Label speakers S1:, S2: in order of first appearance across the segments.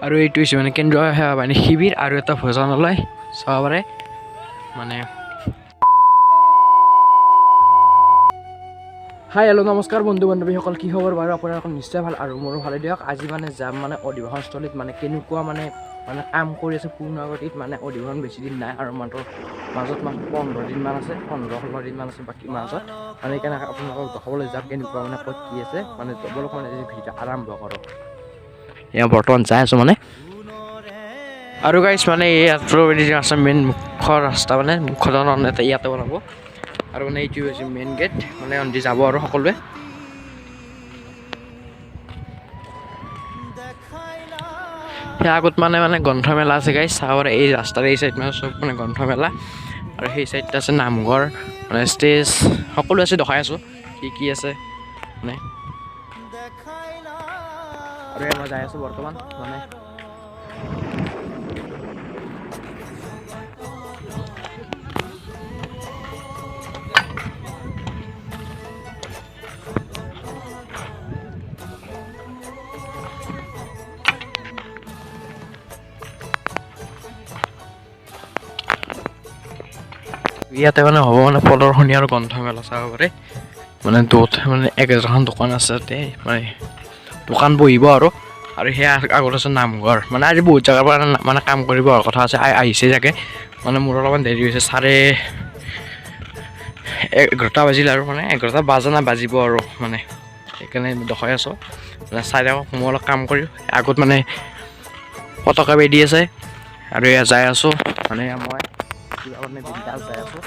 S1: আৰু এইটো হৈছে মানে কেন্দ্ৰীয় সেৱা বাহিনী শিবিৰ আৰু এটা ভোজনালয় চাব পাৰে মানে হাই হেল্ল' নমস্কাৰ বন্ধু বান্ধৱীসকল কি খবৰ বাৰু আপোনালোকৰ নিশ্চয় ভাল আৰু মোৰো ভালে দিয়ক আজি মানে যাম মানে অধিৱেশনস্থলীত মানে কেনেকুৱা মানে কাম কৰি আছে পূৰ্ণগতিত মানে অধিৱেশন বেছি দিন নাই আৰু মাজত 15 দিনমান আছে 15-16 দিনমান আছে বাকী মাজত মানে সেইকাৰণে আপোনালোকক দেখাবলৈ যাম কেনেকুৱা মানে ক'ত কি আছে মানে বলক মানে ভিডিঅ' আৰম্ভ কৰোঁ এয়া বৰ্তমান যাই আছোঁ মানে আৰু গাইছ মানে এই আছে মেইন মুখ্য ৰাস্তা মানে মুখ্য এটা ইয়াতে বনাব আৰু মানে এইটো হৈছে মেইন গেট মানে অন্তি যাব আৰু সকলোৱে সেই আগত মানে গ্ৰন্থমেলা আছে গাইছ চাবৰ এই ৰাস্তাৰ এই চাইড মানে চব মানে গ্ৰন্থমেলা আৰু সেই চাইডটা আছে নামঘৰ মানে ষ্টেজ সকলো আছে দেখাই আছোঁ কি আছে মানে আৰু মই যাই আছোঁ বৰ্তমান মানে ইয়াতে মানে হ'ব মানে প্ৰদৰ্শনী আৰু গ্ৰন্থমেলা চাব পাৰে মানে য'ত মানে 11খন দোকান আছে তাতে মানে দোকান বহিব আৰু সেই আগত আছে নামঘৰ মানে আজি বহুত জেগাৰ পৰা মানে কাম কৰিব অহাৰ কথা আছে আহিছে চাগে মানে মোৰ অলপমান দেৰি হৈছে 11:30 বাজিল আৰু মানে 11টা বাজিব আৰু মানে সেইকাৰণে দেখাই আছোঁ মানে চাই থাকক মই অলপ কাম কৰি আগত মানে পতাকা বেদি আছে আৰু এয়া যাই আছোঁ মানে মই যাই আছোঁ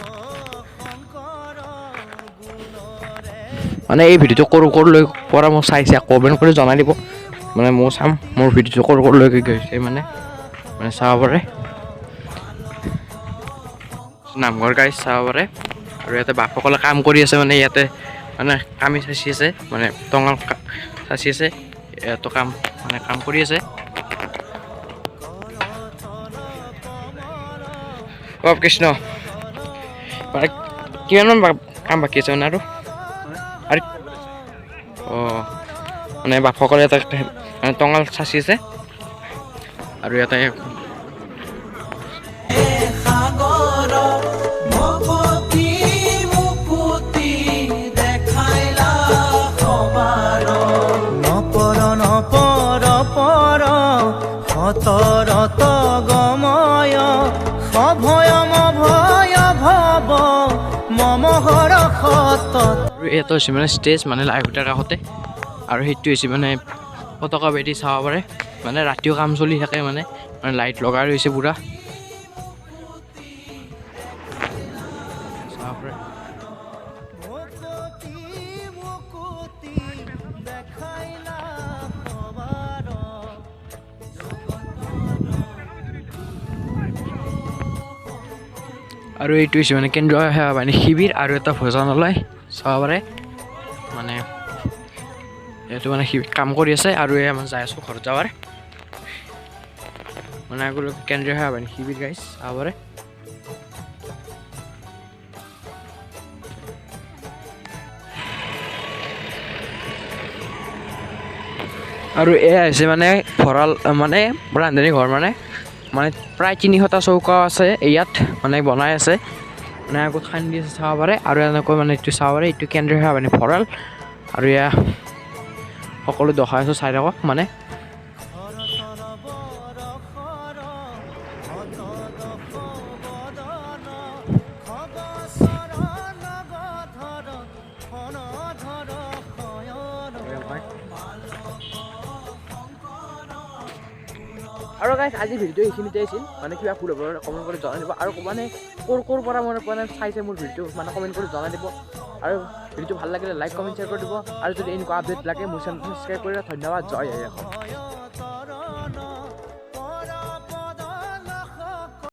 S1: মানে এই ভিডিঅ'টো ক'ৰলৈ পৰা মোক চাইছে কমেণ্ট কৰি জনাই দিব মানে মই চাম মোৰ ভিডিঅ'টো ক'ৰলৈকে গৈছে মানে চাব পাৰে নামঘৰ গাইছ চাব পাৰে আৰু ইয়াতে বাপসকলে কাম কৰি আছে মানে ইয়াতে মানে কামি চাচি আছে মানে টঙাল চাচি আছে ইয়াতো কাম কৰি আছে কৃষ্ণ মানে কিমানমান কাম বাকী আছে মানে আৰু মানে বাপসকলে এটা মানে টঙাল চাচি আছে আৰু ইয়াতে এইটো হৈছে মানে ষ্টেজ মানে লাইভ উঠাৰ কাষতে আৰু সেইটো হৈছে মানে পতাকা বেদি চাব পাৰে মানে ৰাতিও কাম চলি থাকে মানে লাইট লগাই ৰৈছে পুৰা চাব পাৰে আৰু এইটো হৈছে মানে কেন্দ্ৰীয় সেৱা বাহিনী শিবিৰ আৰু এটা ভোজনালয় চাব পাৰে মানে এইটো মানে কাম কৰি আছে আৰু মই যাই আছোঁ ঘৰত যাৱাৰ মানে আগলৈ কেন্দ্ৰীয় সেৱা বাহিনী শিবিৰ গাইছ চাব পাৰে আৰু এয়া হৈছে মানে ভঁৰাল মানে ৰান্ধনী ঘৰ মানে প্ৰায় 300টা চৌকা আছে ইয়াত মানে বনাই আছে মানে আগত খান্দি আছে চাব পাৰে আৰু এনেকৈ মানে এইটো চাব পাৰে এইটো কেন্দ্ৰীয় সেৱা বাহিনী ভঁৰাল আৰু এয়া সকলো দেখাই আছোঁ চাই থাকক মানে আৰু গাইছ আজি ভিডিঅ' এইখিনিতে আছিল মানে কিবা ভুল হ'ব কমেণ্ট কৰি জনাই দিব আৰু মানে ক'ৰ পৰা মানে চাইছে মোৰ ভিডিঅ' মানে কমেণ্ট কৰি জনাই দিব আৰু ভিডিঅ'টো ভাল লাগিলে লাইক কমেণ্ট শ্বেয়াৰ কৰি দিব আৰু যদি এনেকুৱা আপডেট লাগে মোৰ চেনেলটো ছাবস্ক্ৰাইব কৰি ধন্যবাদ জয়